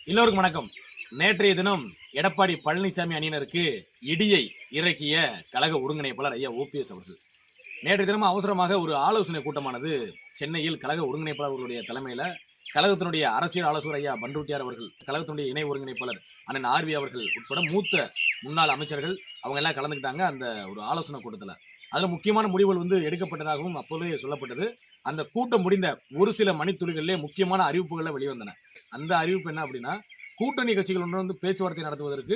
எல்லோருக்கும் வணக்கம். நேற்றைய தினம் எடப்பாடி பழனிசாமி அணியினருக்கு இடியை இறக்கிய கழக ஒருங்கிணைப்பாளர் ஐயா ஓபிஎஸ் அவர்கள் நேற்றைய தினம் அவசரமாக ஒரு ஆலோசனை கூட்டமானது சென்னையில் கழக ஒருங்கிணைப்பாளர்களுடைய தலைமையில கழகத்தினுடைய அரசியல் ஆலோசகர் ஐயா பண்ருட்டியார் அவர்கள், கழகத்தினுடைய இணை ஒருங்கிணைப்பாளர் அண்ணன் ஆர்வி அவர்கள் உட்பட மூத்த முன்னாள் அமைச்சர்கள் அவங்க எல்லாம் கலந்துக்கிட்டாங்க. அந்த ஒரு ஆலோசனை கூட்டத்தில் அதுல முக்கியமான முடிவுகள் எடுக்கப்பட்டதாகவும் அப்போதே சொல்லப்பட்டது. அந்த கூட்டம் முடிந்த ஒரு சில மணித்துளிகளிலே முக்கியமான அறிவிப்புகளை வெளிவந்தன. அந்த அறிவிப்பு என்ன அப்படின்னா, கூட்டணி கட்சிகள் பேச்சுவார்த்தை நடத்துவதற்கு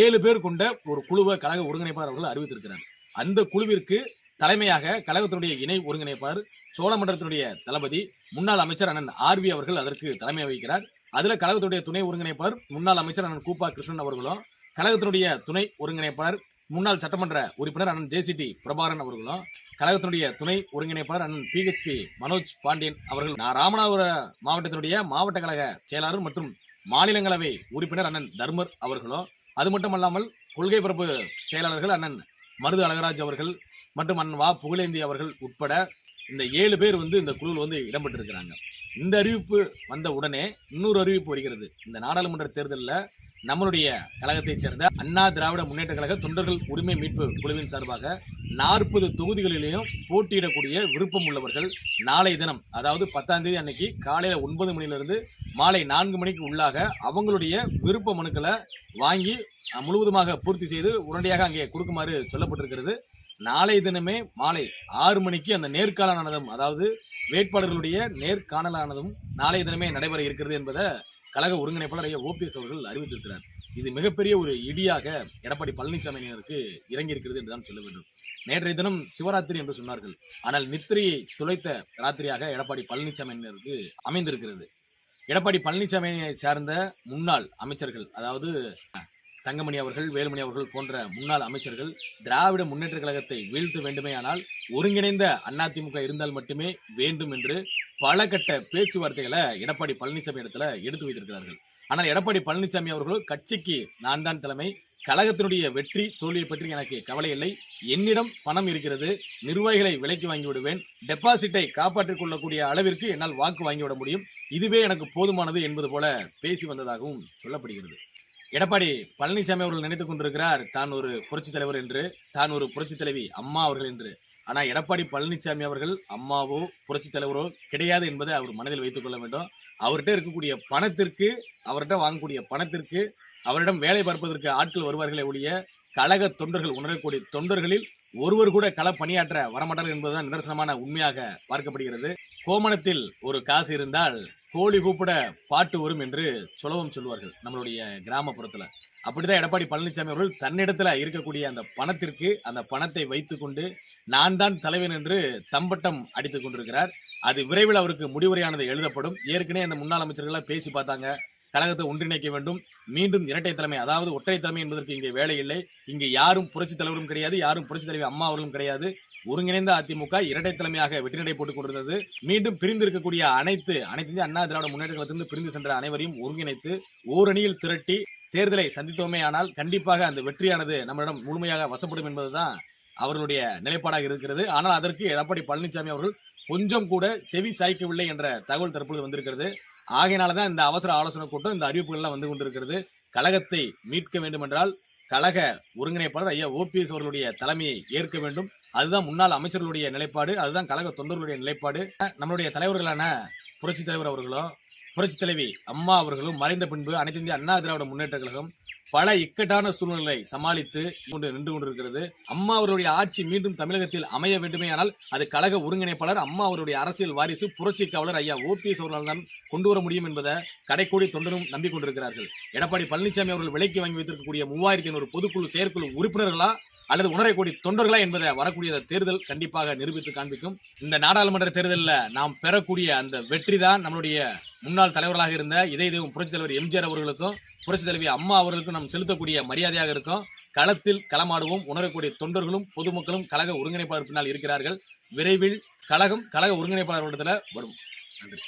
7 பேர் கொண்ட ஒரு குழுவை கழக ஒருங்கிணைப்பாளர் அவர்கள் அறிவித்திருக்கிறார். அந்த குழுவிற்கு தலைமையாக கழகத்தினுடைய இணை ஒருங்கிணைப்பாளர், சோழமண்டலத்தினுடைய தளபதி, முன்னாள் அமைச்சர் அண்ணன் ஆர்வி அவர்கள் அதற்கு தலைமை வகிக்கிறார். அதுல கழகத்துடைய துணை ஒருங்கிணைப்பாளர் முன்னாள் அமைச்சர் அண்ணன் கூப்பா கிருஷ்ணன் அவர்களும், கழகத்தினுடைய துணை ஒருங்கிணைப்பாளர் முன்னாள் சட்டமன்ற உறுப்பினர் அண்ணன் ஜேசிடி பிரபாகரன் அவர்களும், கழகத்தினுடைய துணை ஒருங்கிணைப்பாளர் அண்ணன் PHP மனோஜ் பாண்டியன் அவர்கள், ராமநாதபுரம் மாவட்டத்தினுடைய மாவட்ட கழக செயலாளர் மற்றும் மாநிலங்களவை உறுப்பினர் அண்ணன் தர்மர் அவர்களும், அது மட்டுமல்லாமல் கொள்கை பரப்பு செயலாளர்கள் அண்ணன் மருது அழகராஜ் அவர்கள் மற்றும் அண்ணன் வா புகழேந்தி அவர்கள் உட்பட இந்த 7 பேர் இந்த குழுவில் இடம்பெற்றிருக்கிறாங்க. இந்த அறிவிப்பு வந்த உடனே இன்னொரு அறிவிப்பு வருகிறது. இந்த நாடாளுமன்ற தேர்தலில் நம்மளுடைய கழகத்தைச் சேர்ந்த அண்ணா திராவிட முன்னேற்ற கழக தொண்டர்கள் உரிமை மீட்பு குழுவின் சார்பாக 40 தொகுதிகளிலேயும் போட்டியிடக்கூடிய விருப்பம் உள்ளவர்கள் நாளை தினம், அதாவது 10ஆம் தேதி அன்னைக்கு காலையில 9 மணியிலிருந்து மாலை 4 மணிக்கு உள்ளாக அவங்களுடைய விருப்ப மனுக்களை வாங்கி முழுவதுமாக பூர்த்தி செய்து உடனடியாக அங்கே கொடுக்குமாறு சொல்லப்பட்டிருக்கிறது. நாளை தினமே மாலை 6 மணிக்கு அந்த நேர்காணலானதும், அதாவது வேட்பாளர்களுடைய நேர்காணலானதும் நாளை தினமே நடைபெற இருக்கிறது என்பதை கழக ஒருங்கிணைப்பாளர் ஐயா ஓபிஎஸ் அவர்கள் அறிவித்திருக்கிறார். இது மிகப்பெரிய ஒரு இடியாக எடப்பாடி பழனிசாமியினருக்கு இறங்கி இருக்கிறது என்றுதான் சொல்ல வேண்டும். நேற்றைய தினம் சிவராத்திரி என்று சொன்னார்கள். ஆனால் நித்திரையை துளைத்த ராத்திரியாக எடப்பாடி பழனிசாமியினருக்கு அமைந்திருக்கிறது. எடப்பாடி பழனிசாமியை சார்ந்த முன்னாள் அமைச்சர்கள், அதாவது தங்கமணி அவர்கள், வேலுமணி அவர்கள் போன்ற முன்னாள் அமைச்சர்கள் திராவிட முன்னேற்ற கழகத்தை வீழ்த்த வேண்டுமேயானால் ஒருங்கிணைந்த அதிமுக இருந்தால் மட்டுமே வேண்டும் என்று பல கட்ட பேச்சுவார்த்தைகளை எடப்பாடி பழனிசாமி இடத்துல எடுத்து வைத்திருக்கிறார்கள். ஆனால் எடப்பாடி பழனிசாமி அவர்கள் கட்சிக்கு நான் தான் தலைமை, கழகத்தினுடைய வெற்றி தோல்வியை பற்றி எனக்கு கவலை இல்லை, என்னிடம் பணம் இருக்கிறது, நிர்வாகிகளை விலைக்கு வாங்கி விடுவேன், டெபாசிட்டை காப்பாற்றிக் கொள்ளக்கூடிய அளவிற்கு என்னால் வாக்கு வாங்கிவிட முடியும், இதுவே எனக்கு போதுமானது என்பது போல பேசி வந்ததாகவும் சொல்லப்படுகிறது. எடப்பாடி பழனிசாமி அவர்கள் நினைத்துக் கொண்டிருக்கிறார் தான் ஒரு புரட்சி தலைவர் என்று, தான் ஒரு புரட்சி தலைவி அம்மா அவர்கள் என்று. ஆனா எடப்பாடி பழனிசாமி அவர்கள் அம்மாவோ புரட்சி தலைவரோ கிடையாது என்பதை அவர் மனதில் வைத்துக் கொள்ள வேண்டும். அவர்கிட்ட இருக்கக்கூடிய பணத்திற்கு, அவர்கிட்ட வாங்கக்கூடிய பணத்திற்கு, அவரிடம் வேலை பார்ப்பதற்கு ஆட்கள் வருவார்களே ஒழிய கழக தொண்டர்கள், உணரக்கூடிய தொண்டர்களில் ஒருவர் கூட கள பணியாற்ற வரமாட்டார்கள் என்பதுதான் நிதர்சனமான உண்மையாக பார்க்கப்படுகிறது. கோமணத்தில் ஒரு காசு இருந்தால் கோழி கூப்பிட பாட்டு வரும் என்று சொல்லவும் சொல்லுவார்கள் நம்மளுடைய கிராமப்புறத்துல. அப்படிதான் எடப்பாடி பழனிசாமி அவர்கள் தன்னிடத்துல இருக்கக்கூடிய அந்த பணத்திற்கு, அந்த பணத்தை வைத்துக் கொண்டு நான் தான் தலைவன் என்று தம்பட்டம் அடித்துக் கொண்டிருக்கிறார். அது விரைவில் அவருக்கு முடிவுரையானது எழுதப்படும். ஏற்கனவே அந்த முன்னாள் அமைச்சர்கள் பேசி பார்த்தாங்க, கழகத்தை ஒன்றிணைக்க வேண்டும், மீண்டும் இரட்டை தலைமை, அதாவது ஒற்றை தலைமை என்பதற்கு இங்கே வேலை இல்லை, இங்கே யாரும் புரட்சி தலைவரும் கிடையாது, யாரும் புரட்சி தலைவி அம்மா அவர்களும் கிடையாது, ஒருங்கிணைந்த அதிமுக இரட்டை தலைமையாக வெற்றி நடை போட்டுக் கொண்டிருந்தது. மீண்டும் பிரிந்து இருக்கக்கூடிய அனைத்து அண்ணா திராவிட முன்னேற்ற கழகத்திலிருந்து பிரிந்து சென்ற அனைவரையும் ஒருங்கிணைத்து ஓரணியில் திரட்டி தேர்தலை சந்தித்தோமே ஆனால் கண்டிப்பாக அந்த வெற்றியானது நம்மளிடம் முழுமையாக வசப்படும் என்பதுதான் அவர்களுடைய நிலைப்பாடாக இருக்கிறது. ஆனால் அதற்கு எடப்பாடி பழனிசாமி அவர்கள் கொஞ்சம் கூட செவி சாய்க்கவில்லை என்ற தகவல் தற்பொழுது வந்திருக்கிறது. ஆகையினாலதான் இந்த அவசர ஆலோசனை கூட்டம், இந்த அறிவிப்புகள் எல்லாம் வந்து கொண்டிருக்கிறது. கழகத்தை மீட்க வேண்டும் என்றால் கழக ஒருங்கிணைப்பாளர் ஐயா ஓபிஎஸ் அவர்களுடைய தலைமையை ஏற்க வேண்டும். அதுதான் முன்னாள் அமைச்சர்களுடைய நிலைப்பாடு, அதுதான் கழக தொண்டர்களுடைய நிலைப்பாடு. நம்மளுடைய தலைவர்களான புரட்சி தலைவர் அவர்களும் புரட்சி தலைவி அம்மா அவர்களும் மறைந்த பின்பு அனைத்து இந்திய அண்ணா திராவிட முன்னேற்ற கழகம் பல இக்கட்டான சூழ்நிலை சமாளித்து நின்று கொண்டிருக்கிறது. அம்மா அவருடைய ஆட்சி மீண்டும் தமிழகத்தில் அமைய வேண்டுமே ஆனால் அது கழக ஒருங்கிணைப்பாளர், அம்மா அவருடைய அரசியல் வாரிசு, புரட்சி காவலர் ஐயா ஓபிஎஸ் அவர்களால் தான் கொண்டு வர முடியும் என்பதை கடைக்கோடி தொண்டரும் நம்பிக்கொண்டிருக்கிறார்கள். எடப்பாடி பழனிசாமி அவர்கள் விலைக்கு வாங்கி வைத்திருக்கக்கூடிய 3500 பொதுக்குழு செயற்குழு உறுப்பினர்களா அல்லது 1.5 கோடி தொண்டர்களா என்பதை வரக்கூடிய தேர்தல் கண்டிப்பாக நிரூபித்து காண்பிக்கும். இந்த நாடாளுமன்ற தேர்தலில் நாம் பெறக்கூடிய அந்த வெற்றி தான் நம்மளுடைய முன்னாள் தலைவர்களாக இருந்த இதய தெய்வம் புரட்சி தலைவர் எம்ஜிஆர் அவர்களுக்கும் புரட்சி தலைவி அம்மா அவர்களுக்கும் நாம் செலுத்தக்கூடிய மரியாதையாக இருக்கும். களத்தில் களமாடுவோம். 1.5 கோடி தொண்டர்களும் பொதுமக்களும் கழக ஒருங்கிணைப்பாளர் பின்னால் இருக்கிறார்கள். விரைவில் கழக ஒருங்கிணைப்பாளர் வரும். நன்றி.